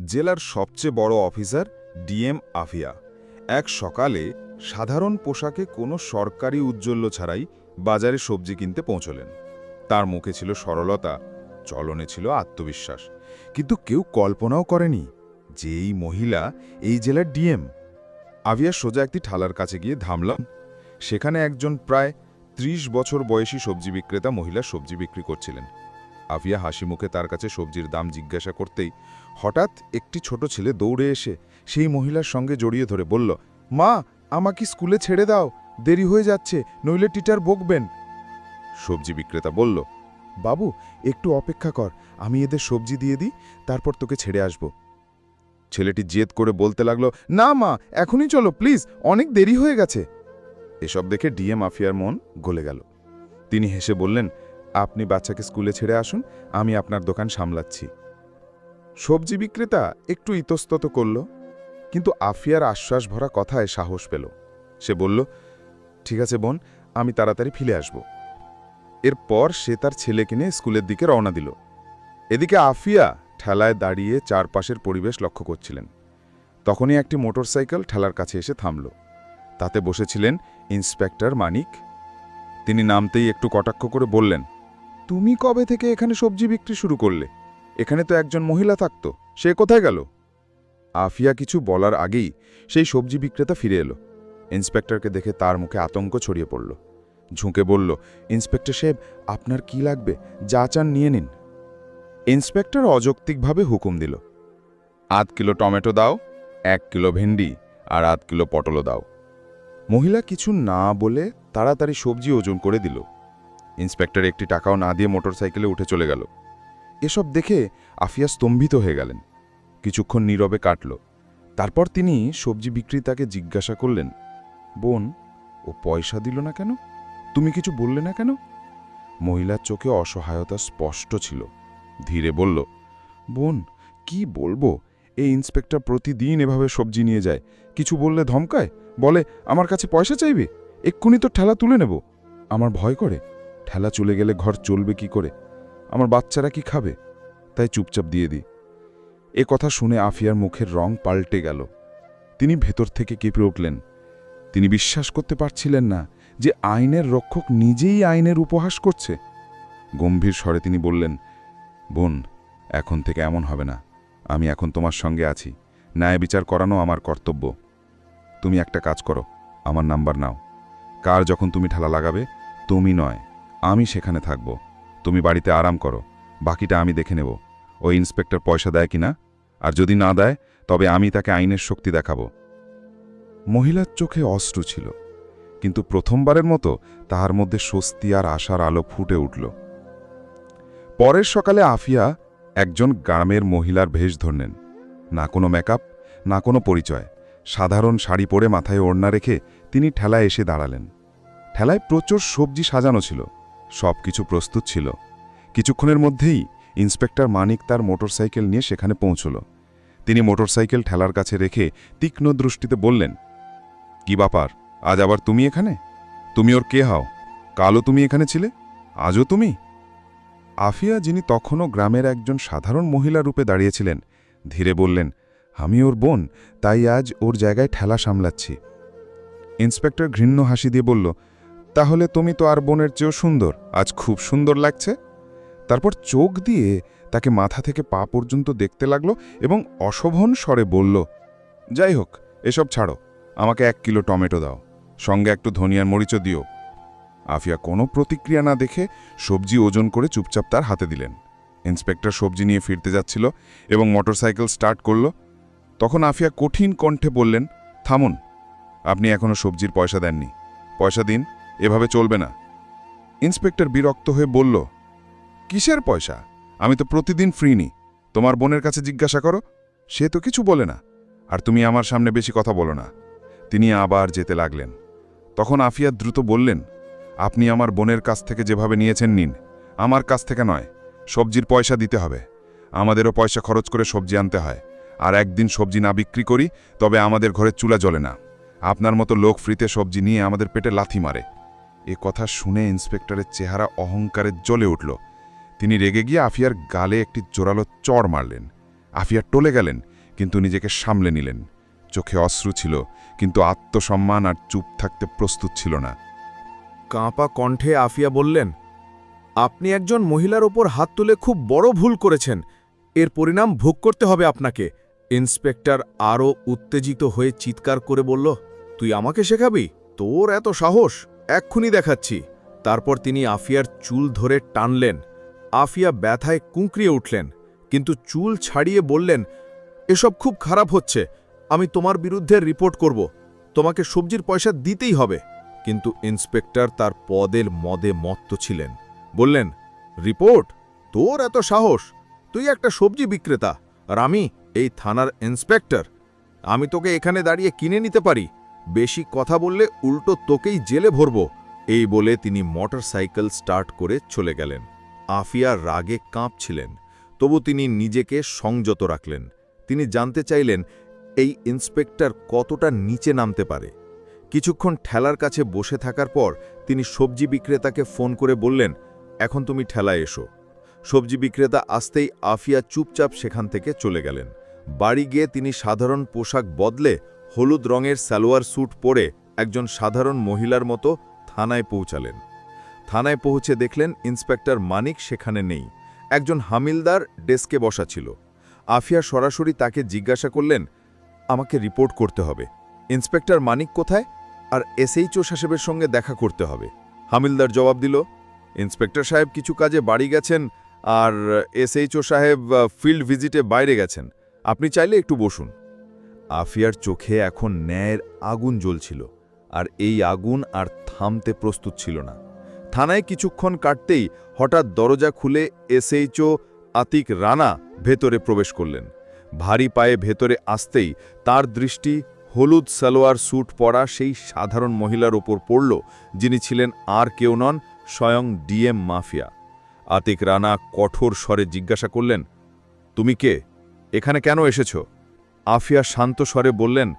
জেলার সবচেয়ে বড় অফিসার ডিএম আফিয়া এক সকালে সাধারণ পোশাকে কোনো সরকারি উজ্জ্বল্য ছাড়াই বাজারে সবজি কিনতে পৌঁছলেন। তার মুখে ছিল সরলতা, চলনে ছিল আত্মবিশ্বাস, কিন্তু কেউ কল্পনাও করেনি যে এই মহিলা এই জেলার ডিএম। আফিয়া সোজা একটি ঠালার কাছে গিয়ে থামলাম। সেখানে একজন প্রায় ৩০ বছর বয়সী সবজি বিক্রেতা মহিলা সবজি বিক্রি করছিলেন। আফিয়া হাসি মুখে তার কাছে সবজির দাম জিজ্ঞাসা করতেই হঠাৎ একটি ছোট ছেলে দৌড়ে এসে সেই মহিলার সঙ্গে জড়িয়ে ধরে বলল, মা, আমাকে স্কুলে ছেড়ে দাও, দেরি হয়ে যাচ্ছে, নইলে টিচার বকবেন। সবজি বিক্রেতা বলল, বাবু, একটু অপেক্ষা কর, আমি এদের সবজি দিয়ে দিই, তারপর তোকে ছেড়ে আসব। ছেলেটি জেদ করে বলতে লাগলো, না মা, এখনই চলো প্লিজ, অনেক দেরি হয়ে গেছে। এসব দেখে ডিএম আফিয়ার মন গলে গেল। তিনি হেসে বললেন, আপনি বাচ্চাকে স্কুলে ছেড়ে আসুন, আমি আপনার দোকান সামলাচ্ছি। সবজি বিক্রেতা একটু ইতস্তত করল, কিন্তু আফিয়ার আশ্বাস ভরা কথায় সাহস পেল। সে বলল, ঠিক আছে বোন, আমি তাড়াতাড়ি ফিরে আসব। এরপর সে তার ছেলেকে নিয়ে স্কুলের দিকে রওনা দিল। এদিকে আফিয়া ঠেলায় দাঁড়িয়ে চারপাশের পরিবেশ লক্ষ্য করছিলেন। তখনই একটি মোটরসাইকেল ঠেলার কাছে এসে থামল। তাতে বসেছিলেন ইন্সপেক্টর মানিক। তিনি নামতেই একটু কটাক্ষ করে বললেন, তুমি কবে থেকে এখানে সবজি বিক্রি শুরু করলে? এখানে তো একজন মহিলা থাকত, সে কোথায় গেল? আফিয়া কিছু বলার আগেই সেই সবজি বিক্রেতা ফিরে এলো। ইন্সপেক্টরকে দেখে তার মুখে আতঙ্ক ছড়িয়ে পড়ল। ঝুঁকে বলল, ইন্সপেক্টর সাহেব, আপনার কি লাগবে? যা চান নিয়ে নিন। ইন্সপেক্টর অযৌক্তিকভাবে হুকুম দিল, ৮ কিলো টমেটো দাও, ১ কিলো ভেন্ডি আর ৮ কিলো পটলও দাও। মহিলা কিছু না বলে তাড়াতাড়ি সবজি ওজন করে দিল। ইন্সপেক্টর একটি টাকাও না দিয়ে মোটরসাইকেলে উঠে চলে গেল। এসব দেখে আফিয়া স্তম্ভিত হয়ে গেলেন। কিছুক্ষণ নীরবে কাটল। তারপর তিনি সবজি বিক্রেতাকে জিজ্ঞাসা করলেন, বোন, ও পয়সা দিল না কেন? তুমি কিছু বললে না কেন? মহিলার চোখে অসহায়তা স্পষ্ট ছিল। ধীরে বলল, বোন, কি বলবো, এই ইন্সপেক্টর প্রতিদিন এভাবে সবজি নিয়ে যায়। কিছু বললে ধমকায়, বলে আমার কাছে পয়সা চাইবে, এক্ষুনি তো ঠেলা তুলে নেব। আমার ভয় করে, ঠেলা চলে গেলে ঘর চলবে কি করে, আমার বাচ্চারা কি খাবে, তাই চুপচাপ দিয়ে দিই। এ কথা শুনে আফিয়ার মুখের রং পাল্টে গেল। তিনি ভেতর থেকে কেঁপে উঠলেন। তিনি বিশ্বাস করতে পারছিলেন না যে আইনের রক্ষক নিজেই আইনের উপহাস করছে। গম্ভীর স্বরে তিনি বললেন, বোন, এখন থেকে এমন হবে না। আমি এখন তোমার সঙ্গে আছি, ন্যায় বিচার করানো আমার কর্তব্য। তুমি একটা কাজ করো, আমার নাম্বার নাও। কার যখন তুমি ঠেলা লাগাবে, তুমি নয়, আমি সেখানে থাকব। তুমি বাড়িতে আরাম করো, বাকিটা আমি দেখে নেব। ওই ইন্সপেক্টর পয়সা দেয় কিনা, আর যদি না দেয় তবে আমি তাকে আইনের শক্তি দেখাব। মহিলার চোখে অশ্রু ছিল, কিন্তু প্রথমবারের মতো তাহার মধ্যে স্বস্তি আর আশার আলো ফুটে উঠল। পরের সকালে আফিয়া একজন গ্রামের মহিলার ভেষ ধরলেন। না কোনো মেকআপ, না কোনো পরিচয়, সাধারণ শাড়ি পরে মাথায় ওড়না রেখে তিনি ঠেলায় এসে দাঁড়ালেন। ঠেলায় প্রচুর সবজি সাজানো ছিল, সব কিছু প্রস্তুত ছিল। কিছুক্ষণের মধ্যেই ইন্সপেক্টর মানিক তার মোটরসাইকেল নিয়ে সেখানে পৌঁছল। তিনি মোটরসাইকেল ঠেলার কাছে রেখে তীক্ষ্ণ দৃষ্টিতে বললেন, কি ব্যাপার, আজ আবার তুমি এখানে? তুমি ওর কে হও? কালও তুমি এখানে ছিলে, আজও তুমি? আফিয়া, যিনি তখনও গ্রামের একজন সাধারণ মহিলা রূপে দাঁড়িয়েছিলেন, ধীরে বললেন, আমি ওর বোন, তাই আজ ওর জায়গায় ঠেলা সামলাচ্ছি। ইন্সপেক্টর ঘৃণ্য হাসি দিয়ে বলল, তাহলে তুমি তো আর বোনের চেয়েও সুন্দর, আজ খুব সুন্দর লাগছে। তারপর চোখ দিয়ে তাকে মাথা থেকে পা পর্যন্ত দেখতে লাগল এবং অশোভন স্বরে বলল, যাই হোক, এসব ছাড়ো, আমাকে ১ কিলো টমেটো দাও, সঙ্গে একটু ধনিয়ার মরিচও দিও। আফিয়া কোনো প্রতিক্রিয়া না দেখে সবজি ওজন করে চুপচাপ তার হাতে দিলেন। ইন্সপেক্টর সবজি নিয়ে ফিরতে যাচ্ছিল এবং মোটরসাইকেল স্টার্ট করল। তখন আফিয়া কঠিন কণ্ঠে বললেন, থামুন, আপনি এখনও সবজির পয়সা দেননি, পয়সা দিন, এভাবে চলবে না। ইন্সপেক্টর বিরক্ত হয়ে বলল, কিসের পয়সা? আমি তো প্রতিদিন ফ্রি নি, তোমার বোনের কাছে জিজ্ঞাসা করো, সে তো কিছু বলে না, আর তুমি আমার সামনে বেশি কথা বলো না। তিনি আবার যেতে লাগলেন। তখন আফিয়া দ্রুত বললেন, আপনি আমার বোনের কাছ থেকে যেভাবে নিয়েছেন নিন, আমার কাছ থেকে নয়। সবজির পয়সা দিতে হবে, আমাদেরও পয়সা খরচ করে সবজি আনতে হয়, আর একদিন সবজি না বিক্রি করি তবে আমাদের ঘরে চুলা জ্বলে না। আপনার মতো লোক ফ্রিতে সবজি নিয়ে আমাদের পেটে লাথি মারে। এ কথা শুনে ইন্সপেক্টরের চেহারা অহংকারে জ্বলে উঠল। তিনি রেগে গিয়ে আফিয়ার গালে একটি জোরালো চড় মারলেন। আফিয়া টলে গেলেন, কিন্তু নিজেকে সামলে নিলেন। চোখে অশ্রু ছিল, কিন্তু আত্মসম্মান আর চুপ থাকতে প্রস্তুত ছিল না। কাঁপা কণ্ঠে আফিয়া বললেন, আপনি একজন মহিলার ওপর হাত তুলে খুব বড় ভুল করেছেন। এর পরিণাম ভোগ করতে হবে আপনাকে। ইন্সপেক্টর আরও উত্তেজিত হয়ে চিৎকার করে বলল, তুই আমাকে শেখাবি? তোর এত সাহস? এক্ষুনি দেখাচ্ছি। তারপর তিনি আফিয়ার চুল ধরে টানলেন। আফিয়া ব্যথায় কুঁকড়িয়ে উঠলেন, কিন্তু চুল ছাড়িয়ে বললেন, এসব খুব খারাপ হচ্ছে। আমি তোমার বিরুদ্ধে রিপোর্ট করব। তোমাকে সবজির পয়সা দিতেই হবে। কিন্তু ইন্সপেক্টর তার পদের মদে মত্ত ছিলেন। বললেন, রিপোর্ট? তোর এত সাহস? তুই একটা সবজি বিক্রেতা, আর আমি এই থানার ইন্সপেক্টর। আমি তোকে এখানে দাঁড়িয়ে কিনে নিতে পারি। বেশি কথা বললে উল্টো তোকেই জেলে ভরব। এই বলে তিনি মোটরসাইকেল স্টার্ট করে চলে গেলেন। আফিয়া রাগে কাঁপছিলেন, তবু তিনি নিজেকে সংযত রাখলেন। তিনি জানতে চাইলেন এই ইন্সপেক্টর কতটা নিচে নামতে পারে। কিছুক্ষণ ঠেলার কাছে বসে থাকার পর তিনি সবজি বিক্রেতাকে ফোন করে বললেন, এখন তুমি ঠেলায় এসো। সবজি বিক্রেতা আসতেই আফিয়া চুপচাপ সেখান থেকে চলে গেলেন। বাড়ি গিয়ে তিনি সাধারণ পোশাক বদলে হলুদ রঙের সালোয়ার স্যুট পরে একজন সাধারণ মহিলার মতো থানায় পৌঁছালেন। থানায় পৌঁছে দেখলেন ইন্সপেক্টর মানিক সেখানে নেই। একজন হামিলদার ডেস্কে বসা ছিল। আফিয়া সরাসরি তাকে জিজ্ঞাসা করলেন, আমাকে রিপোর্ট করতে হবে। ইন্সপেক্টর মানিক কোথায়? আর এসএইচও সাহেবের সঙ্গে দেখা করতে হবে। হামিলদার জবাব দিল, ইন্সপেক্টর সাহেব কিছু কাজে বাড়ি গেছেন, আর এসএইচও সাহেব ফিল্ড ভিজিটে বাইরে গেছেন। আপনি চাইলে একটু বসুন। আফিয়ার চোখে এখন ন্যায়ের আগুন জ্বলছিল, আর এই আগুন আর থামতে প্রস্তুত ছিল না। থানায় কিছুক্ষণ কাটতেই হঠাৎ দরজা খুলে এসএইচও আতিক রানা ভেতরে প্রবেশ করলেন। ভারী পায়ে ভেতরে আসতেই তার দৃষ্টি হলুদ সালোয়ার স্যুট পরা সেই সাধারণ মহিলার ওপর পড়ল, যিনি ছিলেন আর কেউ নন, স্বয়ং ডিএম মাফিয়া। আতিক রানা কঠোর স্বরে জিজ্ঞাসা করলেন, তুমি কে? এখানে কেন এসেছ? আফিয়া শান্ত স্বরে বললেন,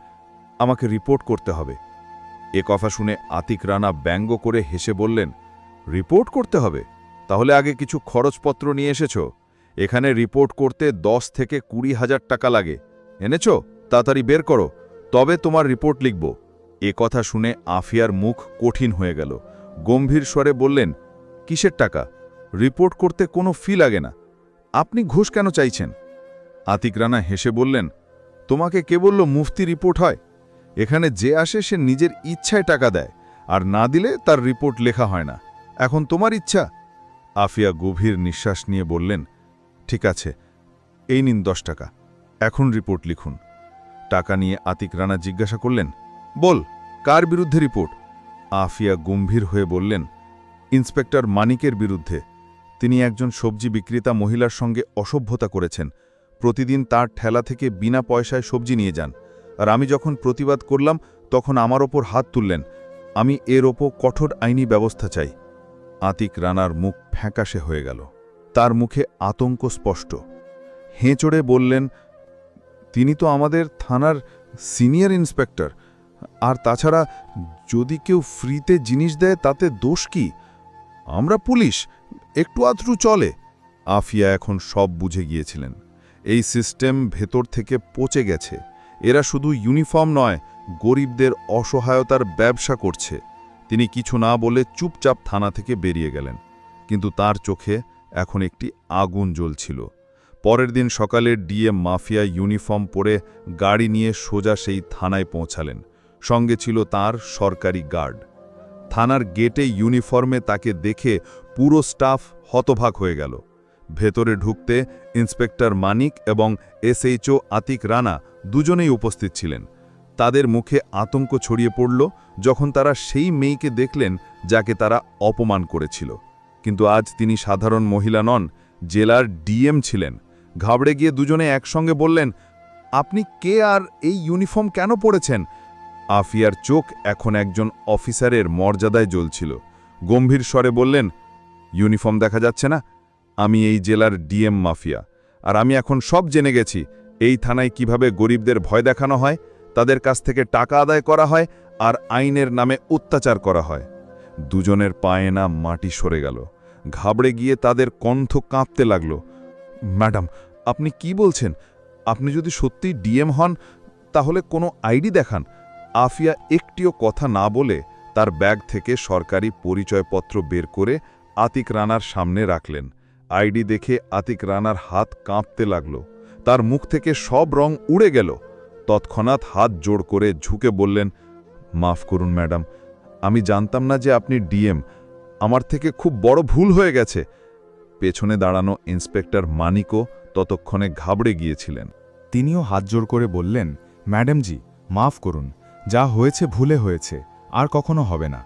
আমাকে রিপোর্ট করতে হবে। এ কথা শুনে আতিক রানা ব্যঙ্গ করে হেসে বললেন, রিপোর্ট করতে হবে? তাহলে আগে কিছু খরচপত্র নিয়ে এসেছ? এখানে রিপোর্ট করতে 10 থেকে 20,000 টাকা লাগে। এনেছ? তাড়াতাড়ি বের করো, তবে তোমার রিপোর্ট লিখব। এ কথা শুনে আফিয়ার মুখ কঠিন হয়ে গেল। গম্ভীর স্বরে বললেন, কিসের টাকা? রিপোর্ট করতে কোনো ফি লাগে না। আপনি ঘুষ কেন চাইছেন? আতিক রানা হেসে বললেন, তোমাকে কে বলল মুফতি রিপোর্ট হয়? এখানে যে আসে সে নিজের ইচ্ছায় টাকা দেয়, আর না দিলে তার রিপোর্ট লেখা হয় না। এখন তোমার ইচ্ছা। আফিয়া গভীর নিঃশ্বাস নিয়ে বললেন, ঠিক আছে, এই নিন 10 টাকা, এখন রিপোর্ট লিখুন। টাকা নিয়ে আতিক রানা জিজ্ঞাসা করলেন, বল, কার বিরুদ্ধে রিপোর্ট? আফিয়া গম্ভীর হয়ে বললেন, ইন্সপেক্টর মানিকের বিরুদ্ধে। তিনি একজন সবজি বিক্রেতা মহিলার সঙ্গে অসভ্যতা করেছেন। প্রতিদিন তার ঠেলা থেকে বিনা পয়সায় সবজি নিয়ে যান, আর আমি যখন প্রতিবাদ করলাম তখন আমার ওপর হাত তুললেন। আমি এর ওপর কঠোর আইনি ব্যবস্থা চাই। আতিক রানার মুখ ফ্যাকাশে হয়ে গেল। তার মুখে আতঙ্ক স্পষ্ট। হেঁচড়ে বললেন, তিনি তো আমাদের থানার সিনিয়র ইন্সপেক্টর, আর তাছাড়া যদি কেউ ফ্রিতে জিনিস দেয় তাতে দোষ কি? আমরা পুলিশ, একটু আধটু চলে। আফিয়া এখন সব বুঝে গিয়েছিলেন। এই সিস্টেম ভেতর থেকে পচে গেছে। এরা শুধু ইউনিফর্ম নয়, গরিবদের অসহায়তার ব্যবসা করছে। তিনি কিছু না বলে চুপচাপ থানা থেকে বেরিয়ে গেলেন, কিন্তু তার চোখে এখন একটি আগুন জ্বলছিল। পরের দিন সকালে ডিএম মাফিয়া ইউনিফর্ম পরে গাড়ি নিয়ে সোজা সেই থানায় পৌঁছালেন। সঙ্গে ছিল তার সরকারি গার্ড। থানার গেটে ইউনিফর্মে তাকে দেখে পুরো স্টাফ হতবাক হয়ে গেল। ভেতরে ঢুকতে ইন্সপেক্টর মানিক এবং এসএইচও আতিক রানা দুজনেই উপস্থিত ছিলেন। তাদের মুখে আতঙ্ক ছড়িয়ে পড়ল যখন তারা সেই মেয়েকে দেখলেন যাকে তারা অপমান করেছিল। কিন্তু আজ তিনি সাধারণ মহিলা নন, জেলার ডিএম ছিলেন। ঘাবড়ে গিয়ে দুজনে একসঙ্গে বললেন, আপনি কে আর এই ইউনিফর্ম কেন পরেছেন? আফিয়ার চোখ এখন একজন অফিসারের মর্যাদায় জ্বলছিল। গম্ভীর স্বরে বললেন, ইউনিফর্ম দেখা যাচ্ছে না? আমি এই জেলার ডিএম মাফিয়া, আর আমি এখন সব জেনে গেছি এই থানায় কিভাবে গরিবদের ভয় দেখানো হয়, তাদের কাছ থেকে টাকা আদায় করা হয়, আর আইনের নামে অত্যাচার করা হয়। দুজনের পায়ে না মাটি সরে গেল। ঘাবড়ে গিয়ে তাদের কণ্ঠ কাঁপতে লাগল। ম্যাডাম, আপনি কি বলছেন? আপনি যদি সত্যি ডিএম হন তাহলে কোনো আইডি দেখান। আফিয়া একটিও কথা না বলে তার ব্যাগ থেকে সরকারি পরিচয়পত্র বের করে আতিক রানার সামনে রাখলেন। আইডি দেখে আতিক রানার হাত কাঁপতে লাগল, তার মুখ থেকে সব রং উড়ে গেল। তৎক্ষণাৎ হাত জোড় করে ঝুঁকে বললেন, মাফ করুন ম্যাডাম, আমি জানতাম না যে আপনি ডিএম, আমার থেকে খুব বড় ভুল হয়ে গেছে। পেছনে দাঁড়ানো ইন্সপেক্টর মানিকও ততক্ষণে ঘাবড়ে গিয়েছিলেন। তিনিও হাত জোড় করে বললেন, ম্যাডামজি মাফ করুন, যা হয়েছে ভুলে হয়েছে, আর কখনো হবে না।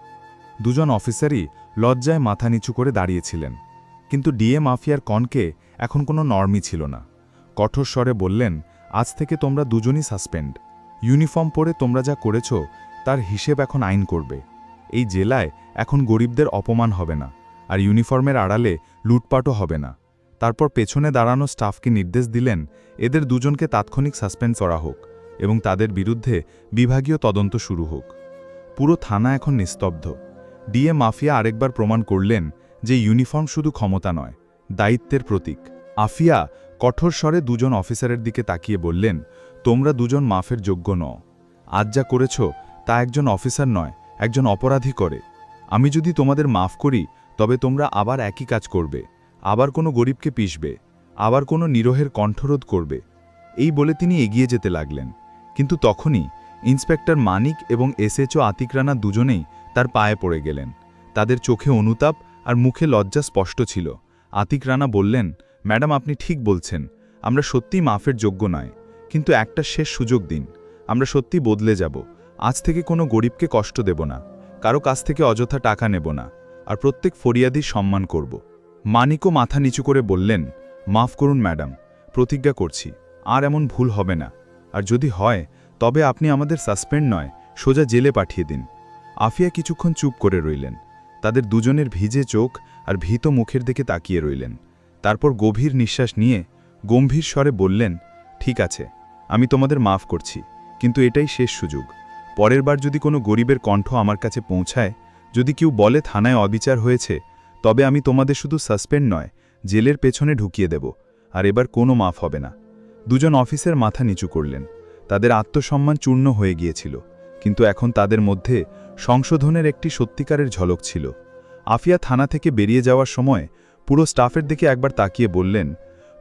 দুজন অফিসারই লজ্জায় মাথা নিচু করে দাঁড়িয়েছিলেন, কিন্তু ডিএ মাফিয়ার কনকে এখন কোনো নরমই ছিল না। কঠোর স্বরে বললেন, আজ থেকে তোমরা দুজনই সাসপেন্ড। ইউনিফর্ম পরে তোমরা যা করেছ তার হিসেব এখন আইন করবে। এই জেলায় এখন গরিবদের অপমান হবে না, আর ইউনিফর্মের আড়ালে লুটপাটও হবে না। তারপর পেছনে দাঁড়ানো স্টাফকে নির্দেশ দিলেন, এদের দুজনকে তাৎক্ষণিক সাসপেন্ড করা হোক এবং তাদের বিরুদ্ধে বিভাগীয় তদন্ত শুরু হোক। পুরো থানা এখন নিস্তব্ধ। ডিএ মাফিয়া আরেকবার প্রমাণ করলেন যে ইউনিফর্ম শুধু ক্ষমতা নয়, দায়িত্বের প্রতীক। আফিয়া কঠোর স্বরে দুজন অফিসারের দিকে তাকিয়ে বললেন, তোমরা দুজন মাফের যোগ্য নও। আজ যা করেছ তা একজন অফিসার নয়, একজন অপরাধী করে। আমি যদি তোমাদের মাফ করি তবে তোমরা আবার একই কাজ করবে, আবার কোনো গরিবকে পিষবে, আবার কোনো নিরোহের কণ্ঠরোধ করবে। এই বলে তিনি এগিয়ে যেতে লাগলেন, কিন্তু তখনই ইন্সপেক্টর মানিক এবং এসএচও আতিক রানা দুজনেই তার পায়ে পড়ে গেলেন। তাদের চোখে অনুতাপ আর মুখে লজ্জা স্পষ্ট ছিল। আতিক রানা বললেন, ম্যাডাম আপনি ঠিক বলছেন, আমরা সত্যিই মাফের যোগ্য নয়, কিন্তু একটা শেষ সুযোগ দিন। আমরা সত্যি বদলে যাব। আজ থেকে কোনো গরিবকে কষ্ট দেব না, কারো কাছ থেকে অযথা টাকা নেব না, আর প্রত্যেক ফরিয়াদির সম্মান করব। মানিকও মাথা নিচু করে বললেন, মাফ করুন ম্যাডাম, প্রতিজ্ঞা করছি আর এমন ভুল হবে না, আর যদি হয় তবে আপনি আমাদের সাসপেন্ড নয়, সোজা জেলে পাঠিয়ে দিন। আফিয়া কিছুক্ষণ চুপ করে রইলেন। তাদের দুজনের ভিজে চোখ আর ভীত মুখের দিকে তাকিয়ে রইলেন। তারপর গভীর নিঃশ্বাস নিয়ে গম্ভীর স্বরে বললেন, ঠিক আছে, আমি তোমাদের মাফ করছি, কিন্তু এটাই শেষ সুযোগ। পরের বার যদি কোনো গরিবের কণ্ঠ আমার কাছে পৌঁছায়, যদি কেউ বলে থানায় অবিচার হয়েছে, তবে আমি তোমাদের শুধু সাসপেন্ড নয়, জেলের পেছনে ঢুকিয়ে দেব, আর এবার কোনো মাফ হবে না। দুজন অফিসার মাথা নিচু করলেন। তাদের আত্মসম্মান চূর্ণ হয়ে গিয়েছিল, কিন্তু এখন তাদের মধ্যে সংশোধনের একটি সত্যিকারের ঝলক ছিল। আফিয়া থানা থেকে বেরিয়ে যাওয়ার সময় পুরো স্টাফের দিকে একবার তাকিয়ে বললেন,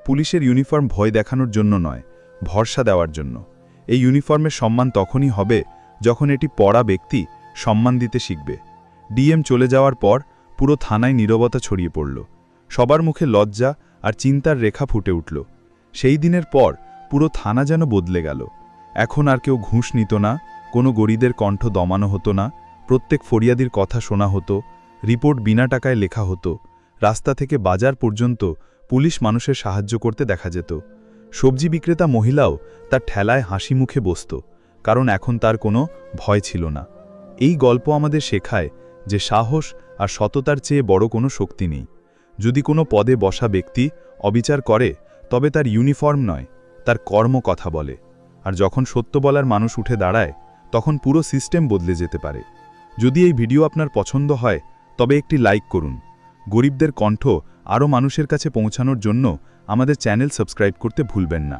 পুলিশের ইউনিফর্ম ভয় দেখানোর জন্য নয়, ভরসা দেওয়ার জন্য। এই ইউনিফর্মের সম্মান তখনই হবে যখন এটি পড়া ব্যক্তি সম্মান দিতে শিখবে। ডিএম চলে যাওয়ার পর পুরো থানায় নীরবতা ছড়িয়ে পড়ল। সবার মুখে লজ্জা আর চিন্তার রেখা ফুটে উঠল। সেই দিনের পর পুরো থানা যেন বদলে গেল। এখন আর কেউ ঘুষ নিত না, কোনো গরিবের কণ্ঠ দমানো হতো না, প্রত্যেক ফরিয়াদির কথা শোনা হতো, রিপোর্ট বিনা টাকায় লেখা হতো। রাস্তা থেকে বাজার পর্যন্ত পুলিশ মানুষের সাহায্য করতে দেখা যেত। সবজি বিক্রেতা মহিলাও তার ঠেলায় হাসি মুখে বসত, কারণ এখন তার কোনো ভয় ছিল না। এই গল্প আমাদের শেখায় যে সাহস আর সততার চেয়ে বড় কোনো শক্তি নেই। যদি কোনো পদে বসা ব্যক্তি অবিচার করে, তবে তার ইউনিফর্ম নয়, তার কর্ম কথা বলে। আর যখন সত্য বলার মানুষ উঠে দাঁড়ায়, তখন পুরো সিস্টেম বদলে যেতে পারে। যদি এই ভিডিও আপনার পছন্দ হয় তবে একটি লাইক করুন। গরিবদের কণ্ঠ আরও মানুষের কাছে পৌঁছানোর জন্য আমাদের চ্যানেল সাবস্ক্রাইব করতে ভুলবেন না।